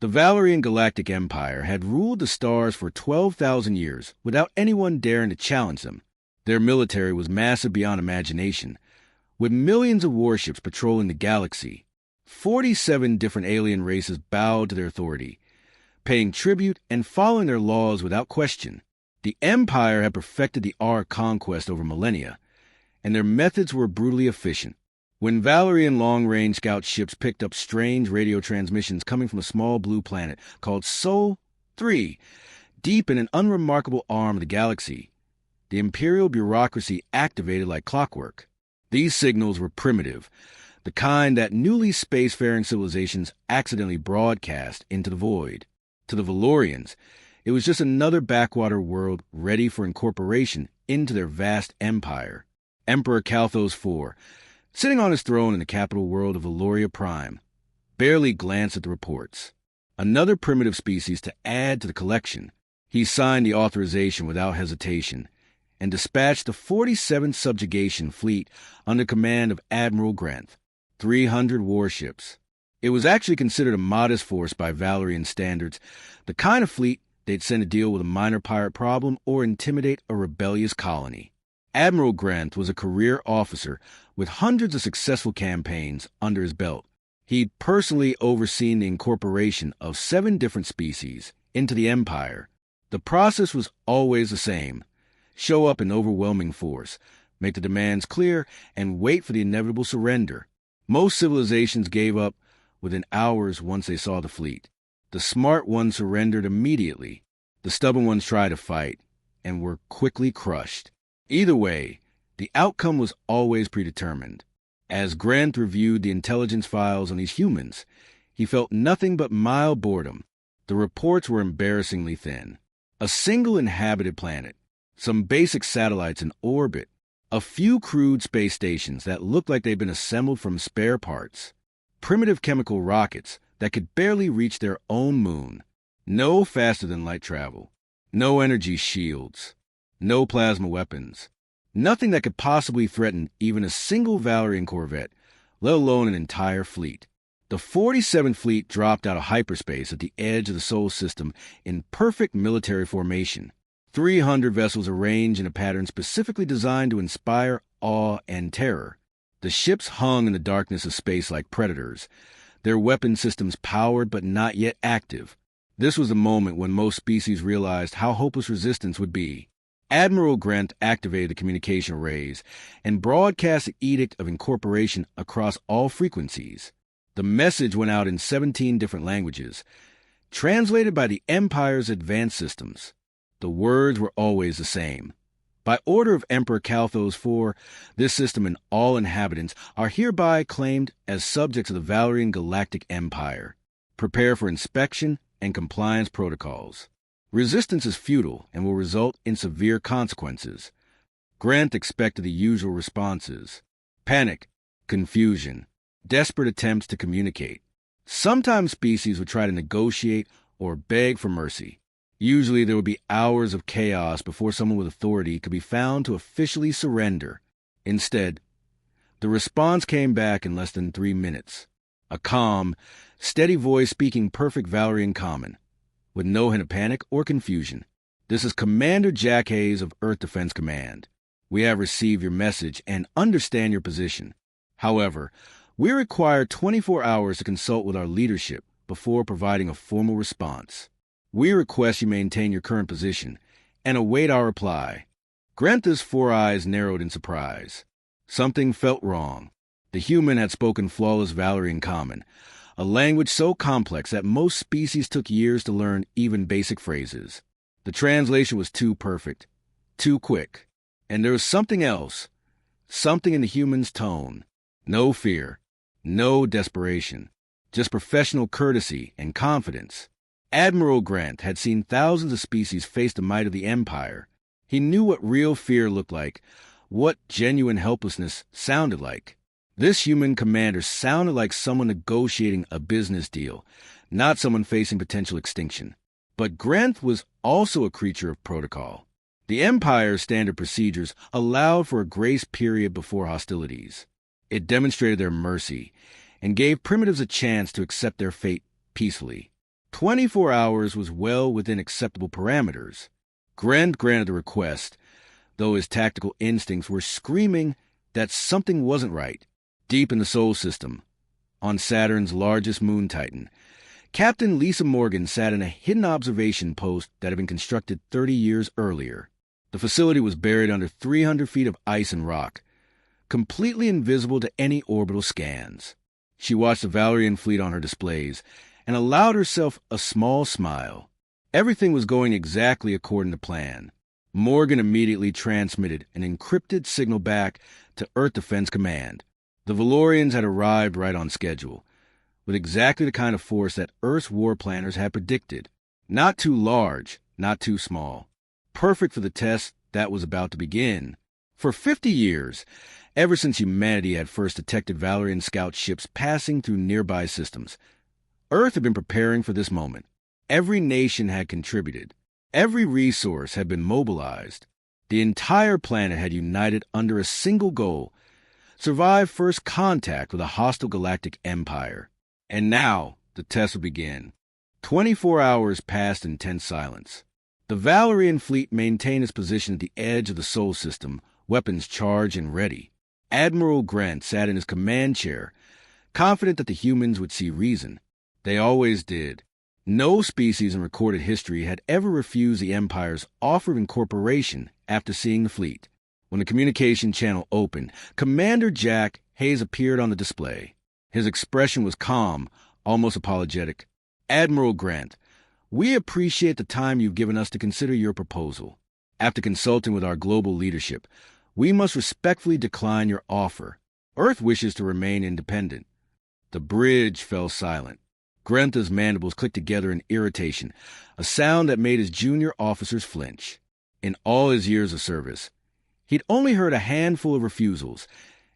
The Valerian Galactic Empire had ruled the stars for 12,000 years without anyone daring to challenge them. Their military was massive beyond imagination, with millions of warships patrolling the galaxy. 47 different alien races bowed to their authority, paying tribute and following their laws without question. The Empire had perfected the art of conquest over millennia, and their methods were brutally efficient. When Valerian long-range scout ships picked up strange radio transmissions coming from a small blue planet called Sol 3, deep in an unremarkable arm of the galaxy, the Imperial bureaucracy activated like clockwork. These signals were primitive, the kind that newly spacefaring civilizations accidentally broadcast into the void. To the Valorians, it was just another backwater world ready for incorporation into their vast empire. Emperor Kalthos IV, sitting on his throne in the capital world of Valoria Prime, barely glanced at the reports. Another primitive species to add to the collection. He signed the authorization without hesitation and dispatched the 47th Subjugation Fleet under command of Admiral Grant, 300 warships. It was actually considered a modest force by Valerian standards, the kind of fleet they'd send to deal with a minor pirate problem or intimidate a rebellious colony. Admiral Grant was a career officer with hundreds of successful campaigns under his belt. He'd personally overseen the incorporation of 7 different species into the Empire. The process was always the same: show up in overwhelming force, make the demands clear, and wait for the inevitable surrender. Most civilizations gave up within hours once they saw the fleet. The smart ones surrendered immediately. The stubborn ones tried to fight and were quickly crushed. Either way, the outcome was always predetermined. As Grant reviewed the intelligence files on these humans, he felt nothing but mild boredom. The reports were embarrassingly thin. A single inhabited planet, some basic satellites in orbit, a few crude space stations that looked like they'd been assembled from spare parts, primitive chemical rockets that could barely reach their own moon, no faster-than-light travel, no energy shields, no plasma weapons, nothing that could possibly threaten even a single Valerian corvette, let alone an entire fleet. The 47th Fleet dropped out of hyperspace at the edge of the Sol system in perfect military formation. 300 vessels arranged in a pattern specifically designed to inspire awe and terror. The ships hung in the darkness of space like predators, their weapon systems powered but not yet active. This was the moment when most species realized how hopeless resistance would be. Admiral Grant activated the communication arrays and broadcast the Edict of Incorporation across all frequencies. The message went out in 17 different languages, translated by the Empire's advanced systems. The words were always the same. By order of Emperor Kalthos IV, this system and all inhabitants are hereby claimed as subjects of the Valerian Galactic Empire. Prepare for inspection and compliance protocols. Resistance is futile and will result in severe consequences. Grant expected the usual responses: panic, confusion, desperate attempts to communicate. Sometimes species would try to negotiate or beg for mercy. Usually there would be hours of chaos before someone with authority could be found to officially surrender. Instead, the response came back in less than 3 minutes. A calm, steady voice speaking perfect Valerian Common, with no hint of panic or confusion. This is Commander Jack Hayes of Earth Defense Command. We have received your message and understand your position. However, we require 24 hours to consult with our leadership before providing a formal response. We request you maintain your current position and await our reply. Grantha's 4 eyes narrowed in surprise. Something felt wrong. The human had spoken flawless Valerian Common, a language so complex that most species took years to learn even basic phrases. The translation was too perfect, too quick. And there was something else, something in the human's tone. No fear, no desperation, just professional courtesy and confidence. Admiral Grant had seen thousands of species face the might of the Empire. He knew what real fear looked like, what genuine helplessness sounded like. This human commander sounded like someone negotiating a business deal, not someone facing potential extinction. But Grant was also a creature of protocol. The Empire's standard procedures allowed for a grace period before hostilities. It demonstrated their mercy and gave primitives a chance to accept their fate peacefully. 24 hours was well within acceptable parameters. Grant granted the request, though his tactical instincts were screaming that something wasn't right. Deep in the Sol system, on Saturn's largest moon titan, Captain Lisa Morgan sat in a hidden observation post that had been constructed 30 years earlier. The facility was buried under 300 feet of ice and rock, completely invisible to any orbital scans. She watched the Valerian fleet on her displays and allowed herself a small smile. Everything was going exactly according to plan. Morgan immediately transmitted an encrypted signal back to Earth Defense Command. The Valorians had arrived right on schedule, with exactly the kind of force that Earth's war planners had predicted. Not too large, not too small. Perfect for the test that was about to begin. For 50 years, ever since humanity had first detected Valerian scout ships passing through nearby systems, Earth had been preparing for this moment. Every nation had contributed. Every resource had been mobilized. The entire planet had united under a single goal: survive first contact with a hostile galactic empire. And now the test would begin. 24 hours passed in tense silence. The Valerian fleet maintained its position at the edge of the Sol system, weapons charged and ready. Admiral Grant sat in his command chair, confident that the humans would see reason. They always did. No species in recorded history had ever refused the Empire's offer of incorporation after seeing the fleet. When the communication channel opened, Commander Jack Hayes appeared on the display. His expression was calm, almost apologetic. "Admiral Grant, we appreciate the time you've given us to consider your proposal. After consulting with our global leadership, we must respectfully decline your offer. Earth wishes to remain independent." The bridge fell silent. Grantha's mandibles clicked together in irritation, a sound that made his junior officers flinch. In all his years of service, he'd only heard a handful of refusals,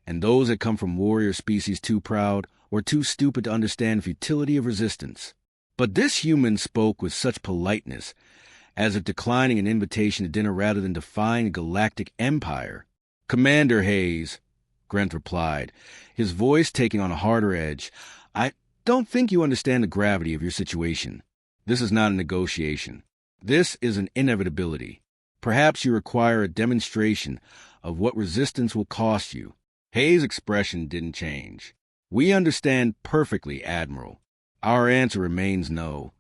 and those had come from warrior species too proud or too stupid to understand the futility of resistance. But this human spoke with such politeness, as if declining an invitation to dinner rather than defying a galactic empire. "Commander Hayes," Grant replied, his voice taking on a harder edge, "I don't think you understand the gravity of your situation. This is not a negotiation. This is an inevitability. Perhaps you require a demonstration of what resistance will cost you." Hayes' expression didn't change. "We understand perfectly, Admiral. Our answer remains no."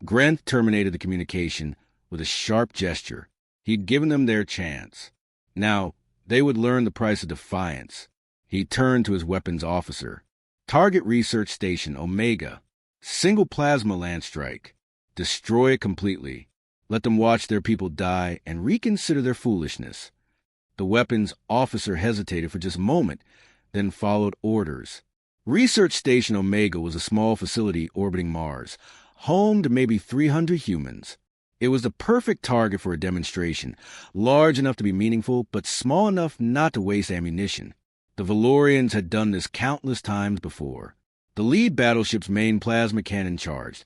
Grant terminated the communication with a sharp gesture. He'd given them their chance. Now, they would learn the price of defiance. He turned to his weapons officer. "Target Research Station Omega. Single plasma land strike. Destroy it completely. Let them watch their people die and reconsider their foolishness." The weapons officer hesitated for just a moment, then followed orders. Research Station Omega was a small facility orbiting Mars, home to maybe 300 humans. It was the perfect target for a demonstration, large enough to be meaningful, but small enough not to waste ammunition. The Valorians had done this countless times before. The lead battleship's main plasma cannon charged,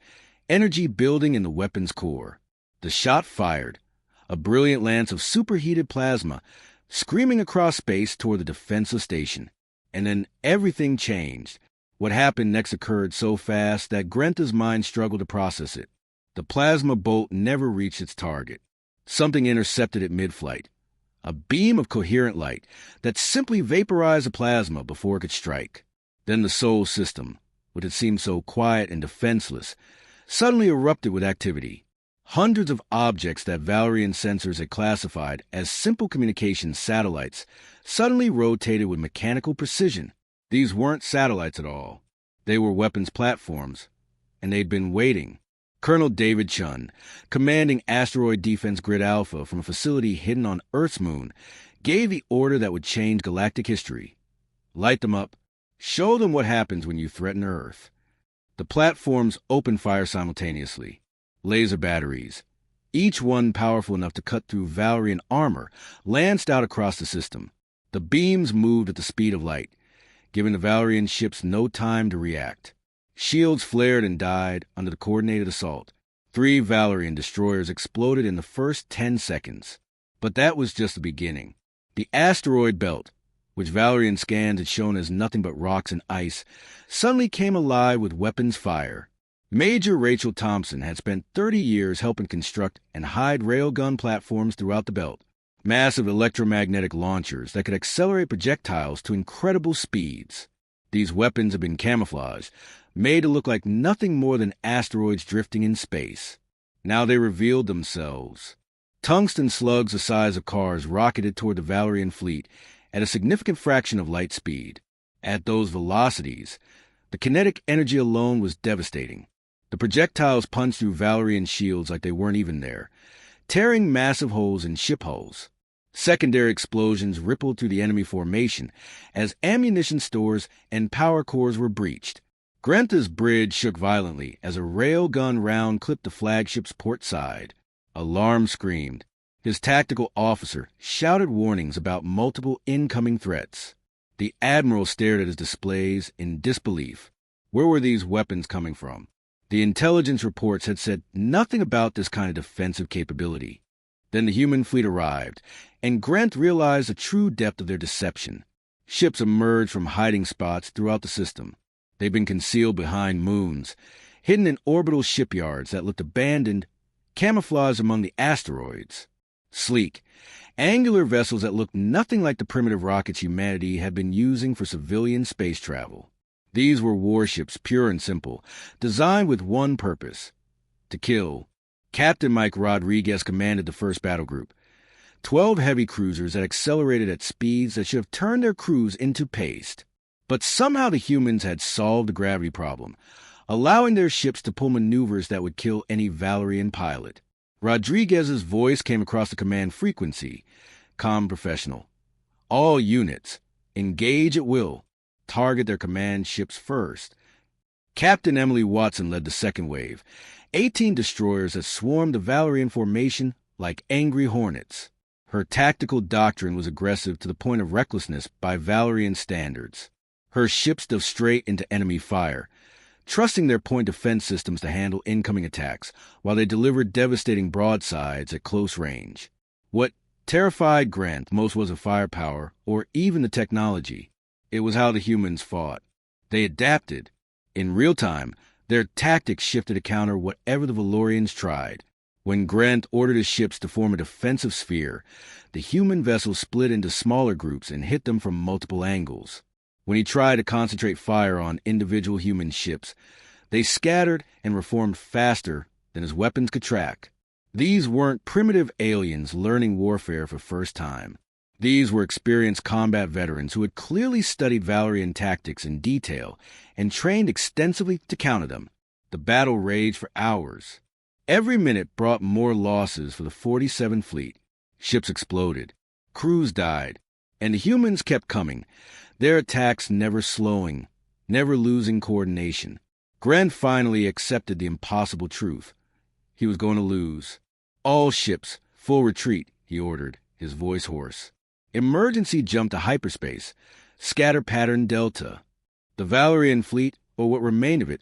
energy building in the weapon's core. The shot fired, a brilliant lance of superheated plasma, screaming across space toward the defensive station. And then everything changed. What happened next occurred so fast that Grantha's mind struggled to process it. The plasma bolt never reached its target. Something intercepted it mid-flight. A beam of coherent light that simply vaporized the plasma before it could strike. Then the Sol system, which had seemed so quiet and defenseless, suddenly erupted with activity. Hundreds of objects that Valerian sensors had classified as simple communications satellites suddenly rotated with mechanical precision. These weren't satellites at all. They were weapons platforms, and they'd been waiting. Colonel David Chun, commanding Asteroid Defense Grid Alpha from a facility hidden on Earth's moon, gave the order that would change galactic history. Light them up. Show them what happens when you threaten Earth. The platforms opened fire simultaneously. Laser batteries, each one powerful enough to cut through Valerian armor, lanced out across the system. The beams moved at the speed of light, giving the Valerian ships no time to react. Shields flared and died under the coordinated assault. 3 Valerian destroyers exploded in the first 10 seconds. But that was just the beginning. The asteroid belt, which Valerian scans had shown as nothing but rocks and ice, suddenly came alive with weapons fire. Major Rachel Thompson had spent 30 years helping construct and hide railgun platforms throughout the belt. Massive electromagnetic launchers that could accelerate projectiles to incredible speeds. These weapons have been camouflaged, made to look like nothing more than asteroids drifting in space. Now they revealed themselves. Tungsten slugs the size of cars rocketed toward the Valerian fleet at a significant fraction of light speed. At those velocities, the kinetic energy alone was devastating. The projectiles punched through Valerian shields like they weren't even there, tearing massive holes in ship hulls. Secondary explosions rippled through the enemy formation as ammunition stores and power cores were breached. Grenta's bridge shook violently as a railgun round clipped the flagship's port side. Alarm screamed. His tactical officer shouted warnings about multiple incoming threats. The admiral stared at his displays in disbelief. Where were these weapons coming from? The intelligence reports had said nothing about this kind of defensive capability. Then the human fleet arrived, and Grant realized the true depth of their deception. Ships emerged from hiding spots throughout the system. They'd been concealed behind moons, hidden in orbital shipyards that looked abandoned, camouflaged among the asteroids. Sleek, angular vessels that looked nothing like the primitive rockets humanity had been using for civilian space travel. These were warships, pure and simple, designed with one purpose: to kill. Captain Mike Rodriguez commanded the first battle group. 12 heavy cruisers that accelerated at speeds that should have turned their crews into paste. But somehow the humans had solved the gravity problem, allowing their ships to pull maneuvers that would kill any Valerian pilot. Rodriguez's voice came across the command frequency. Calm, professional. All units, engage at will. Target their command ships first. Captain Emily Watson led the second wave. 18 destroyers that swarmed the Valerian formation like angry hornets. Her tactical doctrine was aggressive to the point of recklessness by Valerian standards. Her ships dove straight into enemy fire, trusting their point defense systems to handle incoming attacks while they delivered devastating broadsides at close range. What terrified Grant most wasn't firepower or even the technology. It was how the humans fought. They adapted. In real time, their tactics shifted to counter whatever the Valorians tried. When Grant ordered his ships to form a defensive sphere, the human vessels split into smaller groups and hit them from multiple angles. When he tried to concentrate fire on individual human ships, they scattered and reformed faster than his weapons could track. These weren't primitive aliens learning warfare for the first time. These were experienced combat veterans who had clearly studied Valerian tactics in detail and trained extensively to counter them. The battle raged for hours. Every minute brought more losses for the 47 Fleet. Ships exploded. Crews died. And the humans kept coming, their attacks never slowing, never losing coordination. Grant finally accepted the impossible truth. He was going to lose. All ships, full retreat, he ordered, his voice hoarse. Emergency jump to hyperspace. Scatter pattern delta. The Valerian fleet, or what remained of it,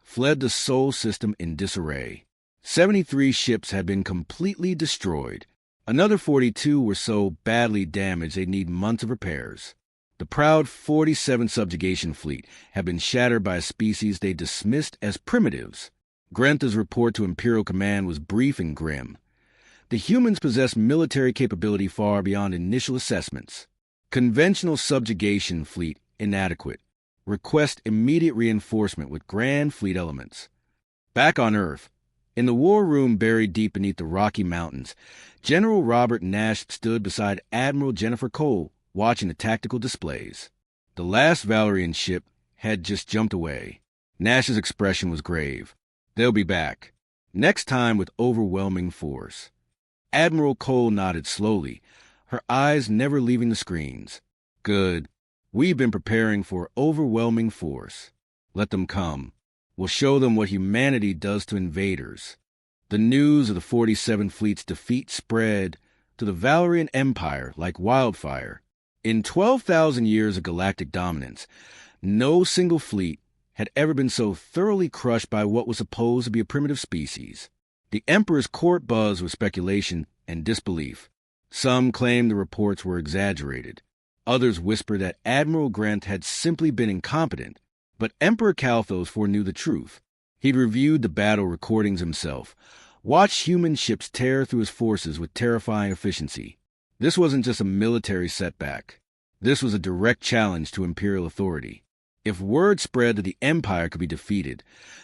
fled the Sol system in disarray. 73 ships had been completely destroyed. Another 42 were so badly damaged they'd need months of repairs. The proud 47 subjugation fleet had been shattered by a species they dismissed as primitives. Grenta's report to Imperial Command was brief and grim. The humans possessed military capability far beyond initial assessments. Conventional subjugation fleet inadequate. Request immediate reinforcement with grand fleet elements. Back on Earth, in the war room buried deep beneath the Rocky Mountains, General Robert Nash stood beside Admiral Jennifer Cole, watching the tactical displays. The last Valerian ship had just jumped away. Nash's expression was grave. They'll be back. Next time with overwhelming force. Admiral Cole nodded slowly, her eyes never leaving the screens. Good. We've been preparing for overwhelming force. Let them come. We'll show them what humanity does to invaders. The news of the 47 Fleet's defeat spread to the Valerian Empire like wildfire. In 12,000 years of galactic dominance, no single fleet had ever been so thoroughly crushed by what was supposed to be a primitive species. The Emperor's court buzzed with speculation and disbelief. Some claimed the reports were exaggerated. Others whispered that Admiral Grant had simply been incompetent. But Emperor Kalthos foreknew the truth. He'd reviewed the battle recordings himself, watched human ships tear through his forces with terrifying efficiency. This wasn't just a military setback. This was a direct challenge to Imperial authority. If word spread that the Empire could be defeated,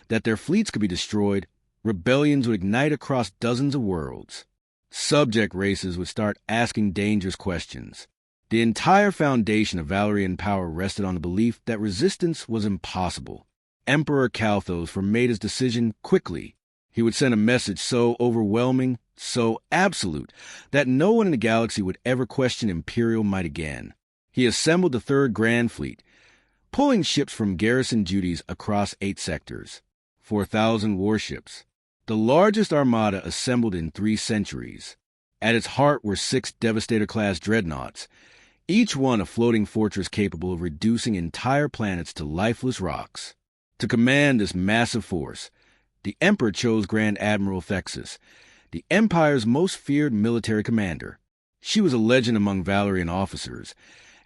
that their fleets could be destroyed, rebellions would ignite across dozens of worlds. Subject races would start asking dangerous questions. The entire foundation of Valerian power rested on the belief that resistance was impossible. Emperor Kalthos made his decision quickly. He would send a message so overwhelming, so absolute, that no one in the galaxy would ever question Imperial might again. He assembled the Third Grand Fleet, pulling ships from garrison duties across 8 sectors. 4,000 warships, the largest armada assembled in 3 centuries. At its heart were 6 Devastator-class dreadnoughts, each one a floating fortress capable of reducing entire planets to lifeless rocks. To command this massive force, the Emperor chose Grand Admiral Thexus, the Empire's most feared military commander. She was a legend among Valerian officers,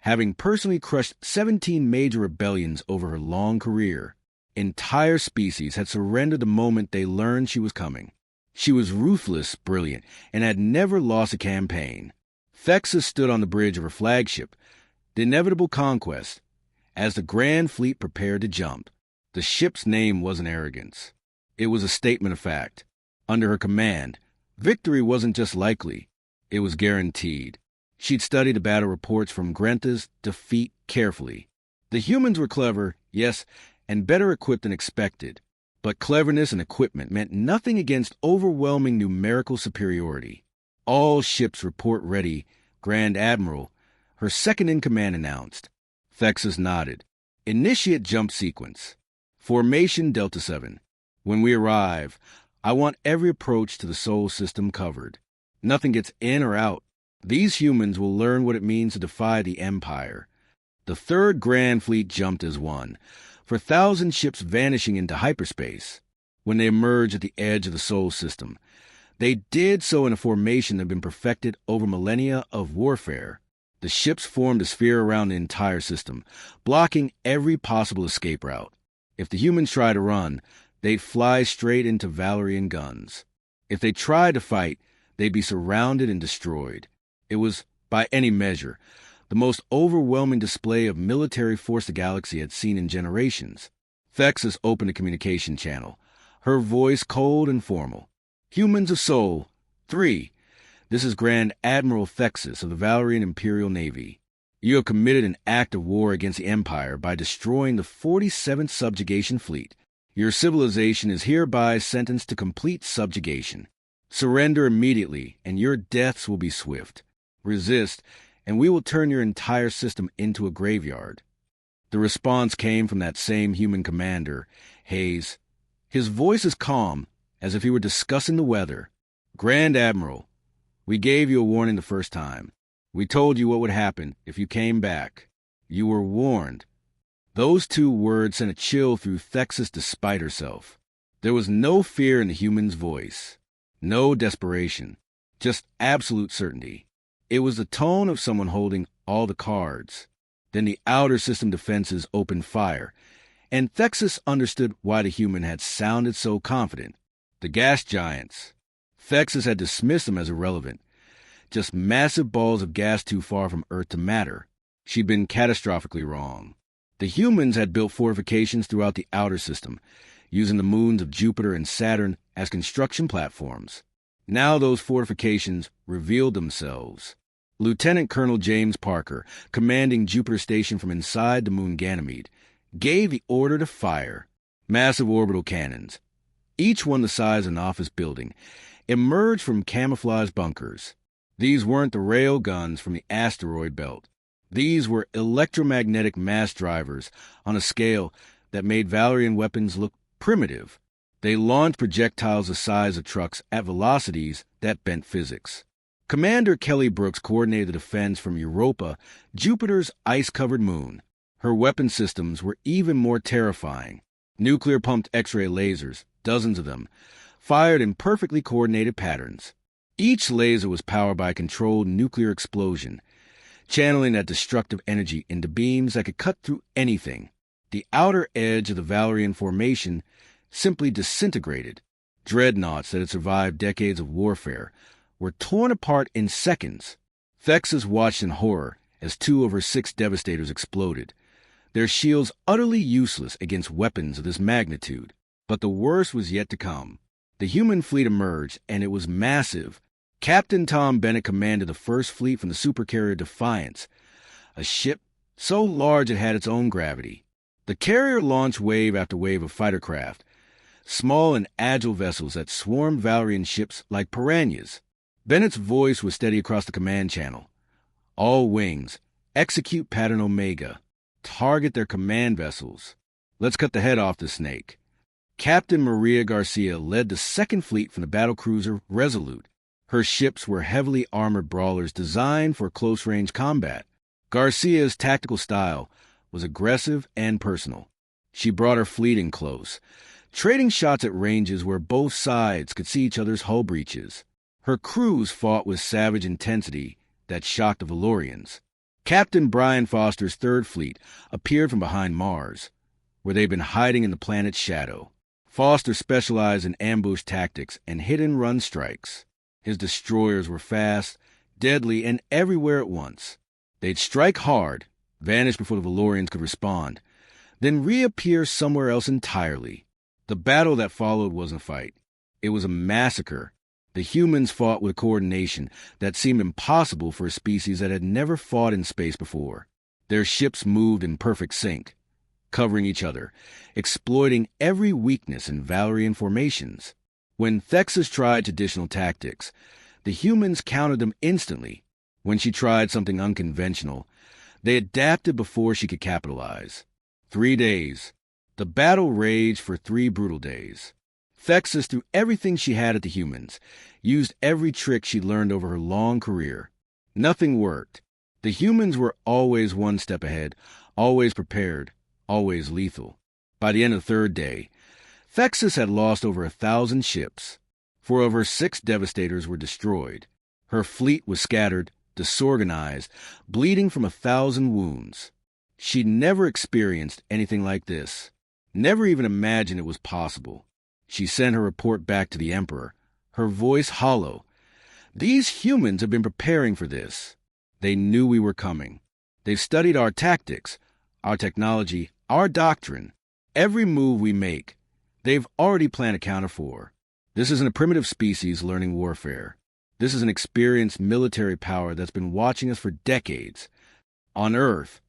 having personally crushed 17 major rebellions over her long career. Entire species had surrendered the moment they learned she was coming. She was ruthless, brilliant, and had never lost a campaign. Thexus stood on the bridge of her flagship, the inevitable conquest, as the Grand Fleet prepared to jump. The ship's name wasn't arrogance. It was a statement of fact. Under her command, victory wasn't just likely, it was guaranteed. She'd studied the battle reports from Grenta's defeat carefully. The humans were clever, yes, and better equipped than expected. But cleverness and equipment meant nothing against overwhelming numerical superiority. All ships report ready, Grand Admiral, her second-in-command announced. Thexus nodded. Initiate jump sequence. Formation Delta 7. When we arrive, I want every approach to the Sol system covered. Nothing gets in or out. These humans will learn what it means to defy the Empire. The Third Grand Fleet jumped as one, for 1,000 ships vanishing into hyperspace. When they emerged at the edge of the Sol system, they did so in a formation that had been perfected over millennia of warfare. The ships formed a sphere around the entire system, blocking every possible escape route. If the humans tried to run, they'd fly straight into Valerian guns. If they tried to fight, they'd be surrounded and destroyed. It was, by any measure, the most overwhelming display of military force the galaxy had seen in generations. Thexus opened a communication channel, her voice cold and formal. Humans of Sol, 3. This is Grand Admiral Thexus of the Valerian Imperial Navy. You have committed an act of war against the Empire by destroying the 47th Subjugation Fleet. Your civilization is hereby sentenced to complete subjugation. Surrender immediately, and your deaths will be swift. Resist, and we will turn your entire system into a graveyard. The response came from that same human commander, Hayes. His voice is calm, as if he were discussing the weather. Grand Admiral, we gave you a warning the first time. We told you what would happen if you came back. You were warned. Those 2 words sent a chill through Thexus despite herself. There was no fear in the human's voice. No desperation. Just absolute certainty. It was the tone of someone holding all the cards. Then the outer system defenses opened fire, and Thexus understood why the human had sounded so confident. The gas giants. Thexus had dismissed them as irrelevant. Just massive balls of gas too far from Earth to matter. She'd been catastrophically wrong. The humans had built fortifications throughout the outer system, using the moons of Jupiter and Saturn as construction platforms. Now those fortifications revealed themselves. Lieutenant Colonel James Parker, commanding Jupiter Station from inside the moon Ganymede, gave the order to fire. Massive orbital cannons, each one the size of an office building, emerged from camouflage bunkers. These weren't the rail guns from the asteroid belt. These were electromagnetic mass drivers on a scale that made Valerian weapons look primitive. They launched projectiles the size of trucks at velocities that bent physics. Commander Kelly Brooks coordinated the defense from Europa, Jupiter's ice-covered moon. Her weapon systems were even more terrifying. Nuclear-pumped X-ray lasers, dozens of them, fired in perfectly coordinated patterns. Each laser was powered by a controlled nuclear explosion, channeling that destructive energy into beams that could cut through anything. The outer edge of the Valerian formation simply disintegrated. Dreadnoughts that had survived decades of warfare were torn apart in seconds. Thexus watched in horror as 2 of her 6 devastators exploded, their shields utterly useless against weapons of this magnitude. But the worst was yet to come. The human fleet emerged, and it was massive. Captain Tom Bennett commanded the first fleet from the supercarrier Defiance, a ship so large it had its own gravity. The carrier launched wave after wave of fighter craft, small and agile vessels that swarmed Valerian ships like piranhas. Bennett's voice was steady across the command channel. All wings, execute pattern Omega. Target their command vessels. Let's cut the head off the snake. Captain Maria Garcia led the second fleet from the battlecruiser Resolute. Her ships were heavily armored brawlers designed for close-range combat. Garcia's tactical style was aggressive and personal. She brought her fleet in close, trading shots at ranges where both sides could see each other's hull breaches. Her crews fought with savage intensity that shocked the Valorians. Captain Brian Foster's third fleet appeared from behind Mars, where they'd been hiding in the planet's shadow. Foster specialized in ambush tactics and hit-and-run strikes. His destroyers were fast, deadly, and everywhere at once. They'd strike hard, vanish before the Valorians could respond, then reappear somewhere else entirely. The battle that followed wasn't a fight. It was a massacre. The humans fought with coordination that seemed impossible for a species that had never fought in space before. Their ships moved in perfect sync, covering each other, exploiting every weakness in Valerian formations. When Thexus tried traditional tactics, the humans countered them instantly. When she tried something unconventional, they adapted before she could capitalize. 3 days. The battle raged for 3 brutal days. Thexus threw everything she had at the humans, used every trick she'd learned over her long career. Nothing worked. The humans were always one step ahead, always prepared, always lethal. By the end of the 3rd day, Thexus had lost over 1,000 ships. 4 of her 6 devastators were destroyed. Her fleet was scattered, disorganized, bleeding from 1,000 wounds. She'd never experienced anything like this, never even imagined it was possible. She sent her report back to the Emperor, her voice hollow. These humans have been preparing for this. They knew we were coming. They've studied our tactics, our technology, our doctrine. Every move we make, they've already planned accounted for. This isn't a primitive species learning warfare. This is an experienced military power that's been watching us for decades. On Earth,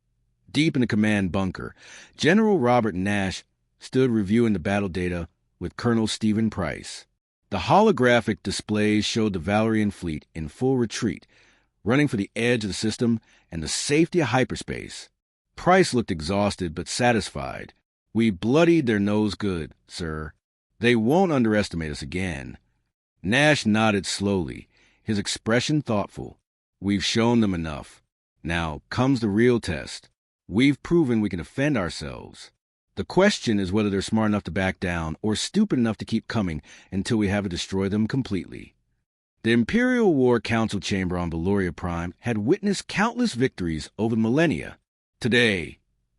deep in the command bunker, General Robert Nash stood reviewing the battle data with Colonel Stephen Price. The holographic displays showed the Valerian fleet in full retreat, running for the edge of the system and the safety of hyperspace. Price looked exhausted but satisfied. We bloodied their nose good, sir. They won't underestimate us again. Nash nodded slowly, his expression thoughtful. We've shown them enough. Now comes the real test. We've proven we can defend ourselves. The question is whether they're smart enough to back down or stupid enough to keep coming until we have to destroy them completely. The Imperial War Council chamber on Valoria Prime had witnessed countless victories over the millennia. Today,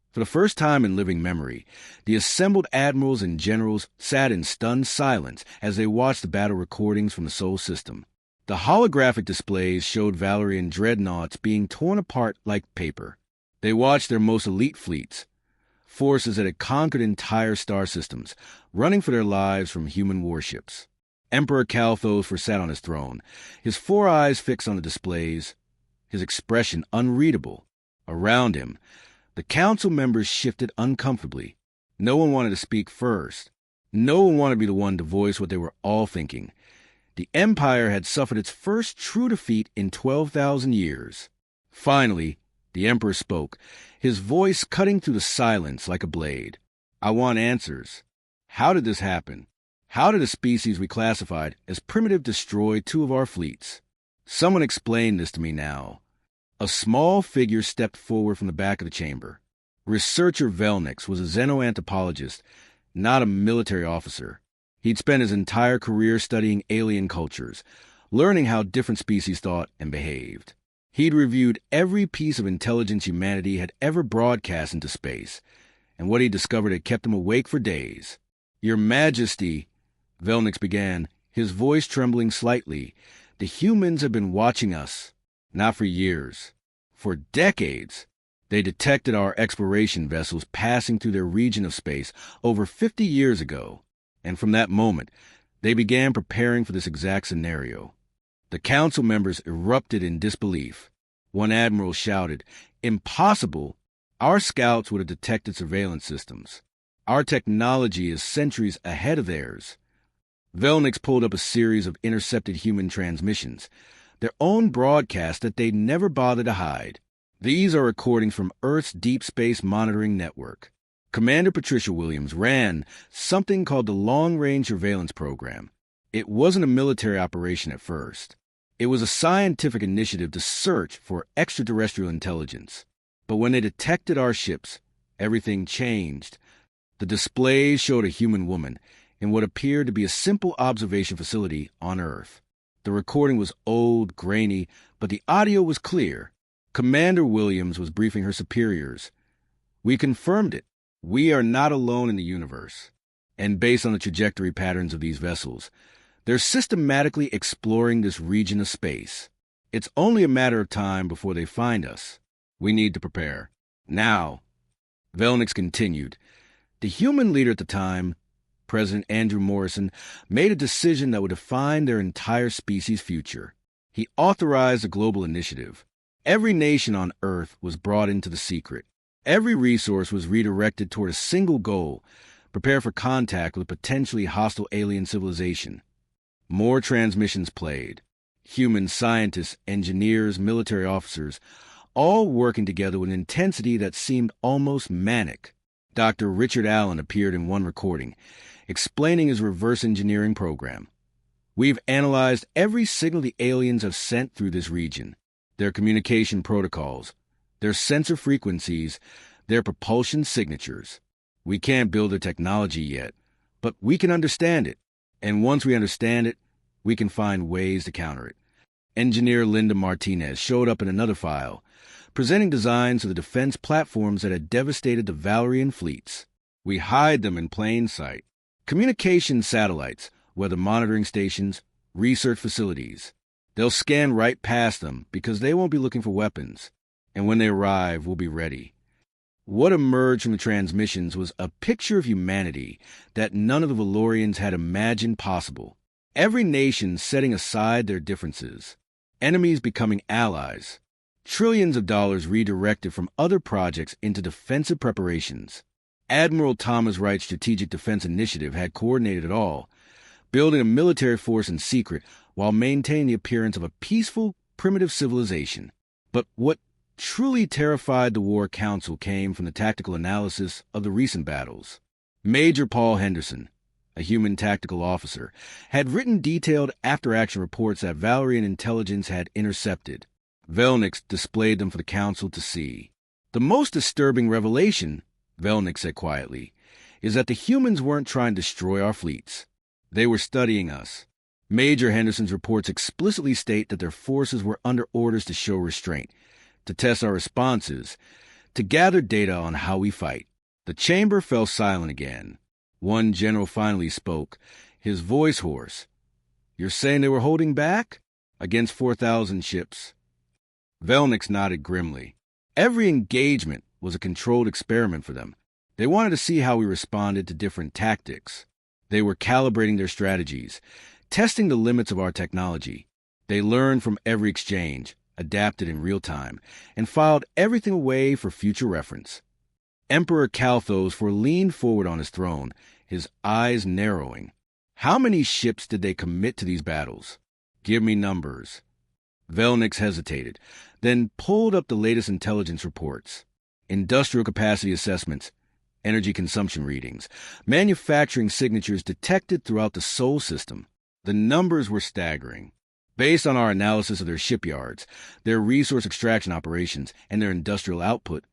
for the first time in living memory, the assembled admirals and generals sat in stunned silence as they watched the battle recordings from the Sol system. The holographic displays showed Valerian dreadnoughts being torn apart like paper. They watched their most elite fleets, forces that had conquered entire star systems, running for their lives from human warships. Emperor Calthos sat on his throne, his 4 eyes fixed on the displays, his expression unreadable. Around him, the council members shifted uncomfortably. No one wanted to speak first. No one wanted to be the one to voice what they were all thinking. The Empire had suffered its first true defeat in 12,000 years. Finally, the Emperor spoke, his voice cutting through the silence like a blade. I want answers. How did this happen? How did a species we classified as primitive destroy 2 of our fleets? Someone explain this to me now. A small figure stepped forward from the back of the chamber. Researcher Velnix was a xenoanthropologist, not a military officer. He'd spent his entire career studying alien cultures, learning how different species thought and behaved. He'd reviewed every piece of intelligence humanity had ever broadcast into space, and what he discovered had kept him awake for days. Your Majesty, Velnix began, his voice trembling slightly, the humans have been watching us. Not for years. For decades. They detected our exploration vessels passing through their region of space over 50 years ago. And from that moment, they began preparing for this exact scenario. The council members erupted in disbelief. One admiral shouted, "Impossible! Our scouts would have detected surveillance systems. Our technology is centuries ahead of theirs." Velnix pulled up a series of intercepted human transmissions, their own broadcast that they'd never bothered to hide. These are recordings from Earth's Deep Space Monitoring Network. Commander Patricia Williams ran something called the Long Range Surveillance Program. It wasn't a military operation at first. It was a scientific initiative to search for extraterrestrial intelligence. But when they detected our ships, everything changed. The displays showed a human woman in what appeared to be a simple observation facility on Earth. The recording was old, grainy, but the audio was clear. Commander Williams was briefing her superiors. "We confirmed it. We are not alone in the universe. And based on the trajectory patterns of these vessels, they're systematically exploring this region of space. It's only a matter of time before they find us. We need to prepare. Now." Velnix continued. The human leader at the time, President Andrew Morrison, made a decision that would define their entire species' future. He authorized a global initiative. Every nation on Earth was brought into the secret. Every resource was redirected toward a single goal: prepare for contact with a potentially hostile alien civilization. More transmissions played. Human scientists, engineers, military officers, all working together with an intensity that seemed almost manic. Dr. Richard Allen appeared in one recording, explaining his reverse engineering program. "We've analyzed every signal the aliens have sent through this region, their communication protocols, their sensor frequencies, their propulsion signatures. We can't build their technology yet, but we can understand it. And once we understand it, we can find ways to counter it." Engineer Linda Martinez showed up in another file, presenting designs of the defense platforms that had devastated the Valerian fleets. "We hide them in plain sight. Communication satellites, weather monitoring stations, research facilities. They'll scan right past them because they won't be looking for weapons. And when they arrive, we'll be ready." What emerged from the transmissions was a picture of humanity that none of the Valorians had imagined possible. Every nation setting aside their differences. Enemies becoming allies. Trillions of dollars redirected from other projects into defensive preparations. Admiral Thomas Wright's Strategic Defense Initiative had coordinated it all, building a military force in secret while maintaining the appearance of a peaceful, primitive civilization. But what truly terrified the War Council came from the tactical analysis of the recent battles. Major Paul Henderson, a human tactical officer, had written detailed after-action reports that Valerian intelligence had intercepted. Velnix displayed them for the Council to see. "The most disturbing revelation," Velnix said quietly, "is that the humans weren't trying to destroy our fleets. They were studying us. Major Henderson's reports explicitly state that their forces were under orders to show restraint, to test our responses, to gather data on how we fight." The chamber fell silent again. One general finally spoke, his voice hoarse. "You're saying they were holding back? Against 4,000 ships." Velnix nodded grimly. Every engagement was a controlled experiment for them. They wanted to see how we responded to different tactics. They were calibrating their strategies, testing the limits of our technology. They learned from every exchange, adapted in real time, and filed everything away for future reference. Emperor Kalthos leaned forward on his throne, his eyes narrowing. "How many ships did they commit to these battles? Give me numbers." Velnix hesitated, then pulled up the latest intelligence reports. Industrial capacity assessments, energy consumption readings, manufacturing signatures detected throughout the Sol system. The numbers were staggering. Based on our analysis of their shipyards, their resource extraction operations, and their industrial output,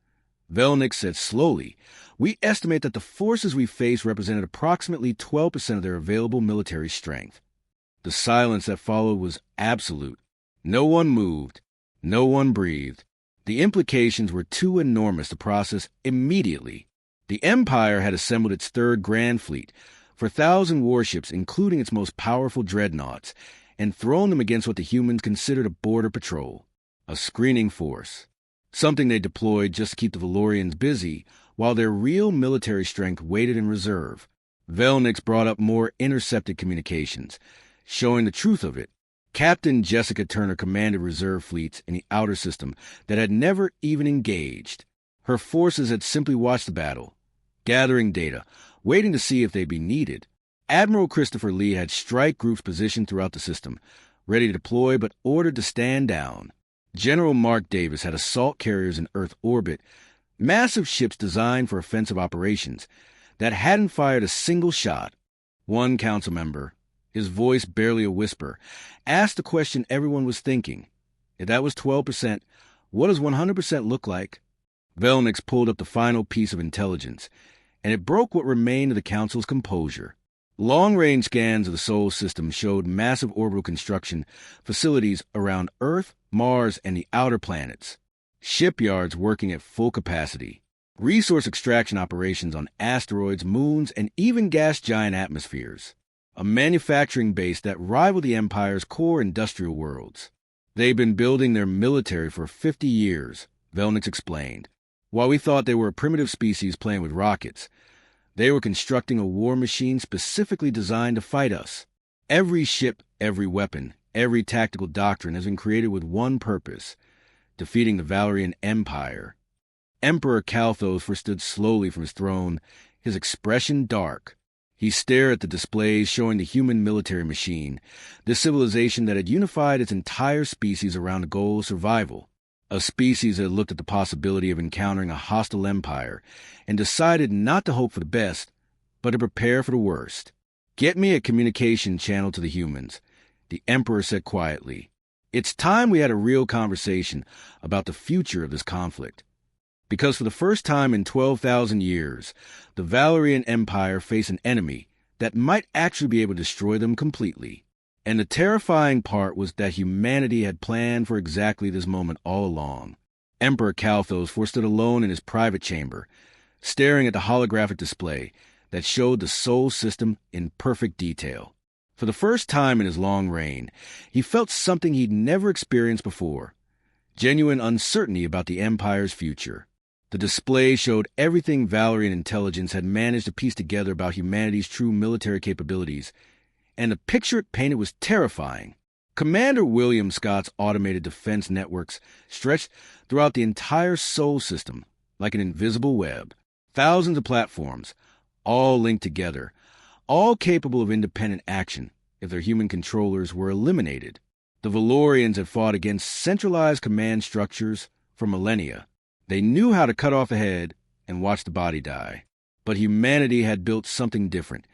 Velnix said slowly, "We estimate that the forces we face represented approximately 12% of their available military strength." The silence that followed was absolute. No one moved. No one breathed. The implications were too enormous to process immediately. The Empire had assembled its third Grand Fleet, for 1,000 warships, including its most powerful dreadnoughts, and thrown them against what the humans considered a border patrol, a screening force, something they deployed just to keep the Valorians busy while their real military strength waited in reserve. Velnix brought up more intercepted communications, showing the truth of it. Captain Jessica Turner commanded reserve fleets in the outer system that had never even engaged. Her forces had simply watched the battle, gathering data, waiting to see if they'd be needed. Admiral Christopher Lee had strike groups positioned throughout the system, ready to deploy but ordered to stand down. General Mark Davis had assault carriers in Earth orbit, massive ships designed for offensive operations, that hadn't fired a single shot. One council member, his voice barely a whisper, asked the question everyone was thinking. If that was 12%, what does 100% look like? Velnix pulled up the final piece of intelligence, and it broke what remained of the council's composure. Long-range scans of the Sol system showed massive orbital construction facilities around Earth, Mars, and the outer planets. Shipyards working at full capacity. Resource extraction operations on asteroids, moons, and even gas giant atmospheres. A manufacturing base that rivaled the Empire's core industrial worlds. They'd been building their military for 50 years, Velnix explained. While we thought they were a primitive species playing with rockets, they were constructing a war machine specifically designed to fight us. Every ship, every weapon, every tactical doctrine has been created with one purpose: defeating the Valerian Empire. Emperor Kalthos stood slowly from his throne, his expression dark. He stared at the displays showing the human military machine, the civilization that had unified its entire species around the goal of survival. A species that looked at the possibility of encountering a hostile empire and decided not to hope for the best, but to prepare for the worst. "Get me a communication channel to the humans," the Emperor said quietly. "It's time we had a real conversation about the future of this conflict." Because for the first time in 12,000 years, the Valerian Empire faced an enemy that might actually be able to destroy them completely. And the terrifying part was that humanity had planned for exactly this moment all along. Emperor Kalthos stood alone in his private chamber, staring at the holographic display that showed the Sol system in perfect detail. For the first time in his long reign, he felt something he'd never experienced before: genuine uncertainty about the Empire's future. The display showed everything Valerian intelligence had managed to piece together about humanity's true military capabilities, and the picture it painted was terrifying. Commander William Scott's automated defense networks stretched throughout the entire Sol system like an invisible web. Thousands of platforms, all linked together, all capable of independent action if their human controllers were eliminated. The Valorians had fought against centralized command structures for millennia. They knew how to cut off a head and watch the body die. But humanity had built something different,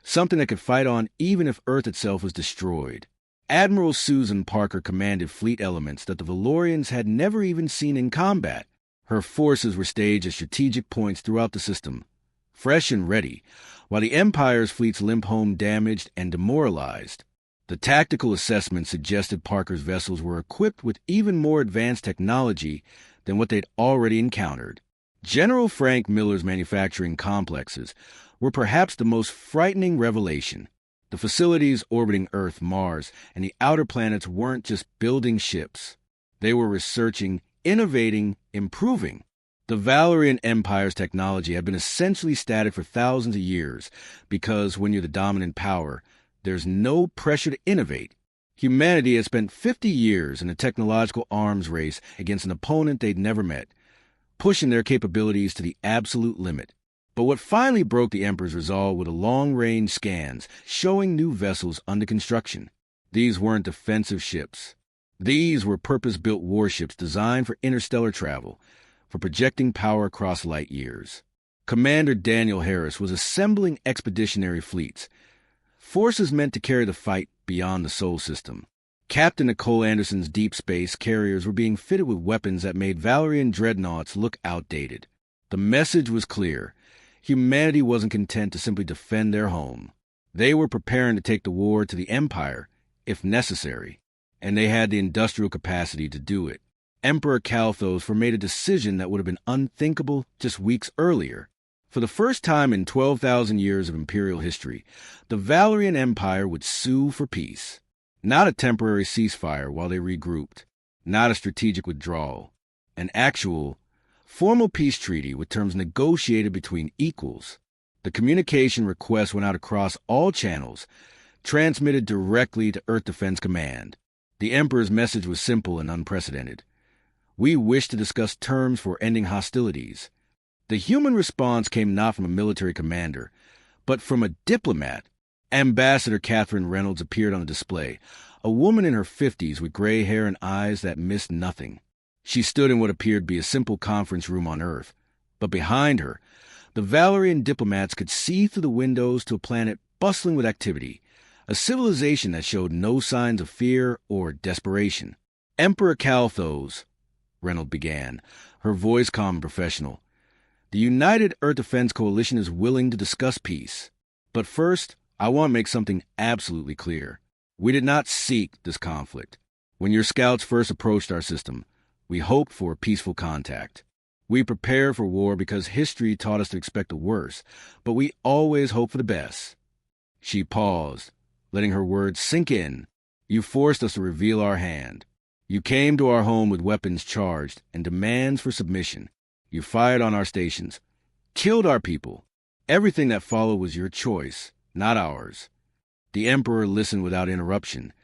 something that could fight on even if Earth itself was destroyed. Admiral Susan Parker commanded fleet elements that the Valorians had never even seen in combat. Her forces were staged at strategic points throughout the system, fresh and ready, while the Empire's fleets limped home damaged and demoralized. The tactical assessment suggested Parker's vessels were equipped with even more advanced technology than what they'd already encountered. General Frank Miller's manufacturing complexes were perhaps the most frightening revelation. The facilities orbiting Earth, Mars, and the outer planets weren't just building ships. They were researching, innovating, improving. The Valerian Empire's technology had been essentially static for thousands of years because when you're the dominant power, there's no pressure to innovate. Humanity had spent 50 years in a technological arms race against an opponent they'd never met, pushing their capabilities to the absolute limit. But what finally broke the Emperor's resolve were the long-range scans showing new vessels under construction. These weren't defensive ships. These were purpose-built warships designed for interstellar travel, for projecting power across light years. Commander Daniel Harris was assembling expeditionary fleets, forces meant to carry the fight beyond the Sol system. Captain Nicole Anderson's deep space carriers were being fitted with weapons that made Valerian dreadnoughts look outdated. The message was clear. Humanity wasn't content to simply defend their home. They were preparing to take the war to the Empire, if necessary, and they had the industrial capacity to do it. Emperor Kalthos made a decision that would have been unthinkable just weeks earlier. For the first time in 12,000 years of imperial history, the Valerian Empire would sue for peace. Not a temporary ceasefire while they regrouped, not a strategic withdrawal, an actual, formal peace treaty with terms negotiated between equals. The communication request went out across all channels, transmitted directly to Earth Defense Command. The Emperor's message was simple and unprecedented. We wish to discuss terms for ending hostilities. The human response came not from a military commander, but from a diplomat. Ambassador Catherine Reynolds appeared on the display, a woman in her 50s with gray hair and eyes that missed nothing. She stood in what appeared to be a simple conference room on Earth, but behind her, the Valerian diplomats could see through the windows to a planet bustling with activity, a civilization that showed no signs of fear or desperation. Emperor Calthos, Reynolds began, her voice calm and professional. The United Earth Defense Coalition is willing to discuss peace. But first, I want to make something absolutely clear. We did not seek this conflict. When your scouts first approached our system, we hoped for a peaceful contact. We prepared for war because history taught us to expect the worst, but we always hope for the best. She paused, letting her words sink in. You forced us to reveal our hand. You came to our home with weapons charged and demands for submission. You fired on our stations, killed our people. Everything that followed was your choice, not ours. The Emperor listened without interruption,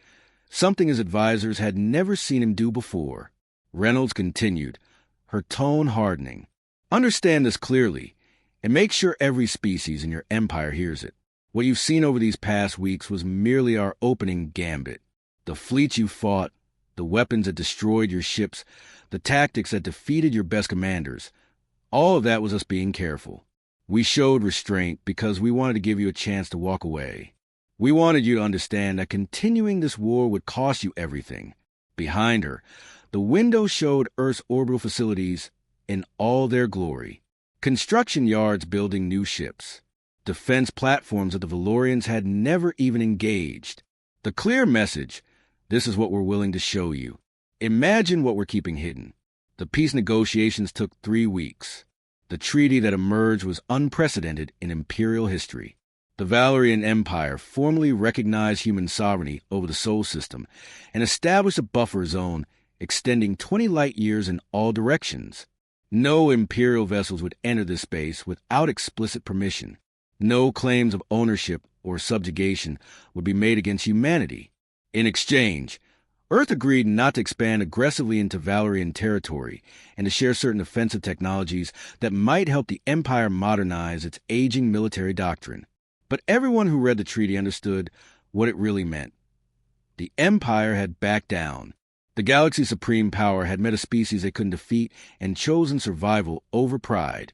something his advisors had never seen him do before. Reynolds continued, her tone hardening. Understand this clearly, and make sure every species in your empire hears it. What you've seen over these past weeks was merely our opening gambit. The fleets you fought, the weapons that destroyed your ships, the tactics that defeated your best commanders, all of that was us being careful. We showed restraint because we wanted to give you a chance to walk away. We wanted you to understand that continuing this war would cost you everything. Behind her, the window showed Earth's orbital facilities in all their glory. Construction yards building new ships. Defense platforms that the Valorians had never even engaged. The clear message, this is what we're willing to show you. Imagine what we're keeping hidden. The peace negotiations took 3 weeks. The treaty that emerged was unprecedented in imperial history. The Valerian Empire formally recognized human sovereignty over the Sol system and established a buffer zone extending 20 light-years in all directions. No imperial vessels would enter this space without explicit permission. No claims of ownership or subjugation would be made against humanity. In exchange, Earth agreed not to expand aggressively into Valerian territory and to share certain offensive technologies that might help the Empire modernize its aging military doctrine. But everyone who read the treaty understood what it really meant. The Empire had backed down. The galaxy's supreme power had met a species they couldn't defeat and chosen survival over pride.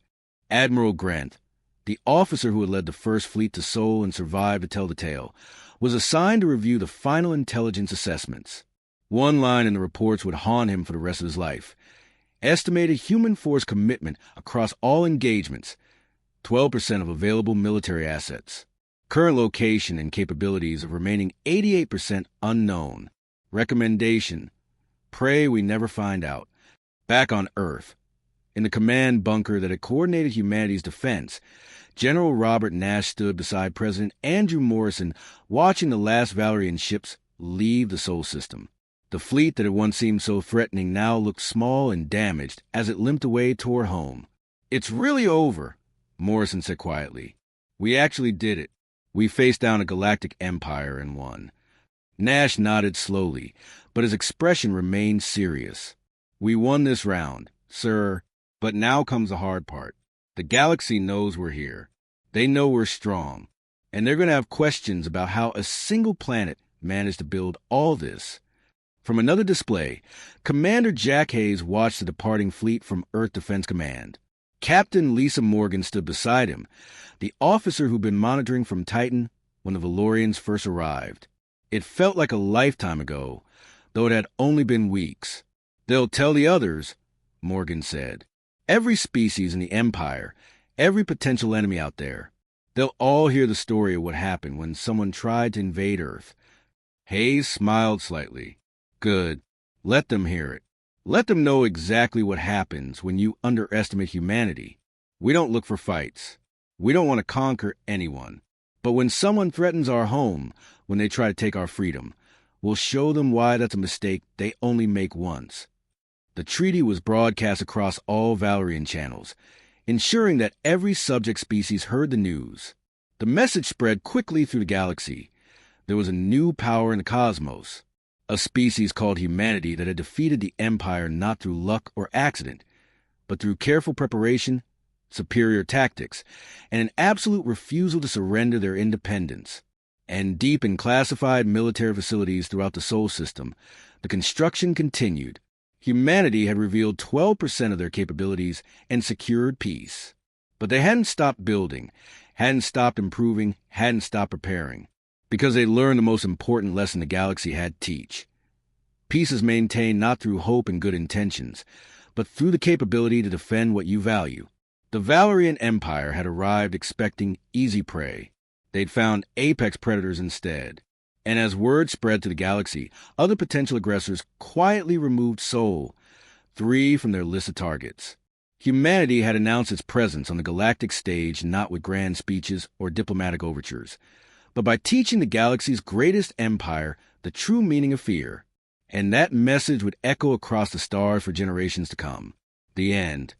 Admiral Grant, the officer who had led the first fleet to Sol and survived to tell the tale, was assigned to review the final intelligence assessments. One line in the reports would haunt him for the rest of his life. Estimated human force commitment across all engagements, 12% of available military assets. Current location and capabilities of remaining 88% unknown. Recommendation: pray we never find out. Back on Earth, in the command bunker that had coordinated humanity's defense, General Robert Nash stood beside President Andrew Morrison, watching the last Valerian ships leave the Sol system. The fleet that had once seemed so threatening now looked small and damaged as it limped away toward home. "It's really over," Morrison said quietly. "We actually did it. We faced down a galactic empire and won." Nash nodded slowly, but his expression remained serious. "We won this round, sir, but now comes the hard part. The galaxy knows we're here. They know we're strong, and they're going to have questions about how a single planet managed to build all this." From another display, Commander Jack Hayes watched the departing fleet from Earth Defense Command. Captain Lisa Morgan stood beside him, the officer who'd been monitoring from Titan when the Valorians first arrived. It felt like a lifetime ago, though it had only been weeks. "They'll tell the others," Morgan said. "Every species in the Empire, every potential enemy out there. They'll all hear the story of what happened when someone tried to invade Earth." Hayes smiled slightly. "Good. Let them hear it. Let them know exactly what happens when you underestimate humanity. We don't look for fights. We don't want to conquer anyone. But when someone threatens our home, when they try to take our freedom, we'll show them why that's a mistake they only make once. The treaty was broadcast across all Valerian channels, ensuring that every subject species heard the news. The message spread quickly through the galaxy. There was a new power in the cosmos, a species called humanity that had defeated the Empire not through luck or accident, but through careful preparation, superior tactics, and an absolute refusal to surrender their independence. And deep in classified military facilities throughout the Sol system, the construction continued. Humanity had revealed 12% of their capabilities and secured peace. But they hadn't stopped building, hadn't stopped improving, hadn't stopped preparing, because they learned the most important lesson the galaxy had to teach. Peace is maintained not through hope and good intentions, but through the capability to defend what you value. The Valerian Empire had arrived expecting easy prey. They'd found apex predators instead. And as word spread to the galaxy, other potential aggressors quietly removed Sol, 3 from their list of targets. Humanity had announced its presence on the galactic stage not with grand speeches or diplomatic overtures, but by teaching the galaxy's greatest empire the true meaning of fear. And that message would echo across the stars for generations to come. The end.